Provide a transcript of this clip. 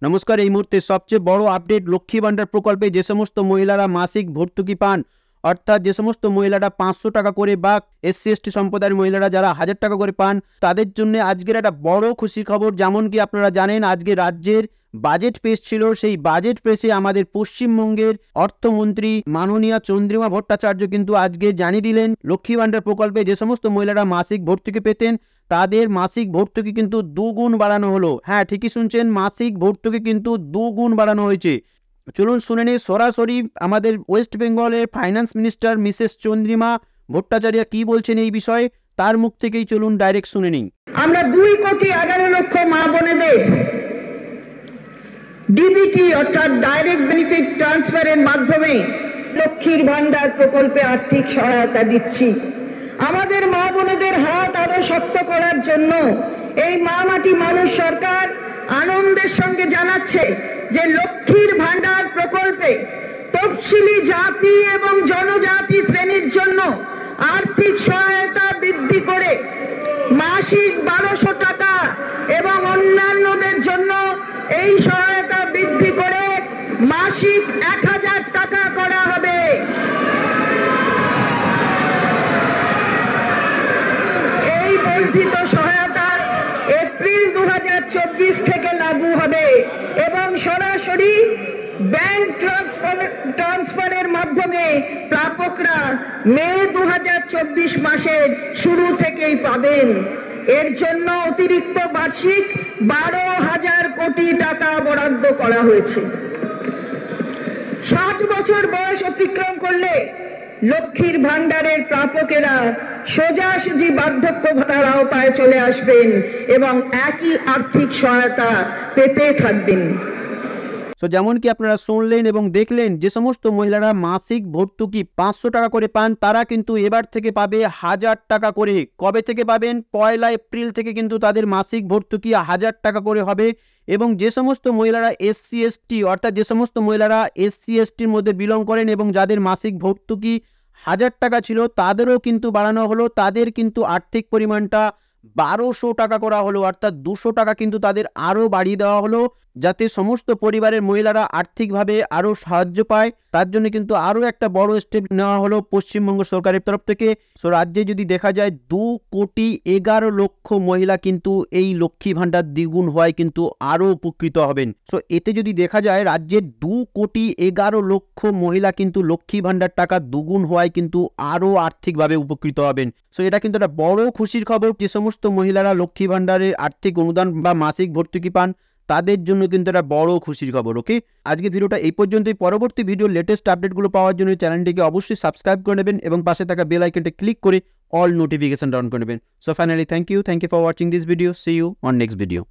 নমস্কার। এই মুহূর্তে সবচেয়ে বড় আপডেট, লক্ষ্মী ভান্ডার প্রকল্পে যে সমস্ত মহিলারা মাসিক ভর্তুকি পান, অর্থাৎ যে সমস্ত মহিলারা 500 টাকা করে বা এসসি এসটি সম্প্রদায়ের মহিলারা যারা 1000 টাকা করে পান, তাদের জন্য আজকের একটা বড় খুশির খবর। যেমন কি আপনারা জানেন, আজকে রাজ্যের বাজেট পেশ ছিল। সেই বাজেট পেশে আমাদের পশ্চিমবঙ্গের অর্থমন্ত্রী মাননীয়া চন্দ্রিমা ভট্টাচার্য কিন্তু আজকে জানিয়ে দিলেন, লক্ষ্মী ভান্ডার প্রকল্পে যে সমস্ত মহিলারা মাসিক ভর্তুকি পেতেন তাদের মাসিক ভর্তুকি কিন্তু দুগুণ বাড়ানো হলো। হ্যাঁ, ঠিকই শুনছেন, মাসিক ভর্তুকি কিন্তু দুগুণ বাড়ানো হয়েছে। চলুন শুনে নিই সরাসরি আমাদের ওয়েস্ট বেঙ্গলের finance minister Mrs Chandrima Bhattacharya কি বলছেন এই বিষয়ে, তার মুখ থেকেই চলুন ডাইরেক্ট শুনে নিই। আমরা 2,11,00,000 মা বোনেদের ডিবিটি অর্থাৎ ডাইরেক্ট বেনিফিট ট্রান্সফারের মাধ্যমে লক্ষ্মীর ভান্ডার প্রকল্পে আর্থিক সহায়তা দিচ্ছি। আমাদের মা বোনেদের হাত আরো শক্ত করার জন্য এই মা মাটি মানুষ সরকার আনন্দের সঙ্গে জানাচ্ছে যে লক্ষ্মীর ভান্ডার প্রকল্পে তফসিলি জাতি এবং জনজাতি শ্রেণীর জন্য আর্থিক সহায়তা বৃদ্ধি করে মাসিক 1200 টাকা এবং অন্যান্যদের জন্য এই সহায়তা বৃদ্ধি করে মাসিক 1000 টাকা করা হবে। এই বর্ধিত সহায়তা এপ্রিল 2024 থেকে লাগু হবে এবং সরাসরি ব্যাংক ট্রান্সফারের মাধ্যমে প্রাপকরা মে 2024 মাসের শুরু থেকেই পাবেন। এর জন্য অতিরিক্ত বার্ষিক 12,000 কোটি টাকা বরাদ্দ করা হয়েছে। 60 বছর বয়স অতিক্রম করলে লক্ষ্মীর ভান্ডারের প্রাপকেরা সোজাসুজি বার্ধক্য ভাতার আওতায় চলে আসবেন এবং একই আর্থিক সহায়তা পেতে থাকবেন। যেমন কি আপনারা শুনলেন এবং দেখলেন, যে সমস্ত মহিলারা মাসিক ভর্তুকি 500 টাকা করে পান তারা কিন্তু এবার থেকে পাবে 1000 টাকা করে। কবে থেকে পাবেন? 1 এপ্রিল থেকে কিন্তু তাদের মাসিক ভর্তুকি 1000 টাকা করে হবে। এবং যে সমস্ত মহিলারা এসসি এসটি অর্থাৎ যে সমস্ত মহিলারা এসসি এসটির মধ্যে বিলং করেন এবং যাদের মাসিক ভর্তুকি 1000 টাকা ছিল তাদেরও কিন্তু বাড়ানো হলো। তাদের কিন্তু আর্থিক পরিমাণটা 1200 টাকা করা হলো, অর্থাৎ 200 টাকা কিন্তু তাদের আরও বাড়িয়ে দেওয়া হলো, যাতে সমস্ত পরিবারের মহিলারা আর্থিকভাবে আরও সাহায্য পায়। তার জন্য কিন্তু আরও একটা বড় স্টেপ নেওয়া হলো পশ্চিমবঙ্গ সরকারের তরফ থেকে। রাজ্যে যদি দেখা যায় 2,11,00,000 মহিলা কিন্তু এই লক্ষ্মী ভান্ডার দ্বিগুণ হওয়ায় কিন্তু আরও উপকৃত হবেন। এতে যদি দেখা যায় রাজ্যের 2,11,00,000 মহিলা কিন্তু লক্ষ্মী ভান্ডার টাকা দুগুণ হওয়ায় কিন্তু আরও আর্থিকভাবে উপকৃত হবেন। এটা কিন্তু একটা বড় খুশির খবর। যে সমস্ত মহিলারা লক্ষ্মী ভান্ডারের আর্থিক অনুদান বা মাসিক ভর্তুকি পান তাদের জন্য কিন্তু একটা বড় খুশির খবর। ওকে, আজকে ভিডিওটা এই পর্যন্তই। পরবর্তী ভিডিও লেটেস্ট আপডেটগুলো পাওয়ার জন্য চ্যানেলটিকে অবশ্যই সাবস্ক্রাইব করে নেবেন এবং পাশে থাকা বেল আইকনটা ক্লিক করে অল নোটিফিকেশন অন করে নেবেন। Finally thank you for watching this video. See you on next video.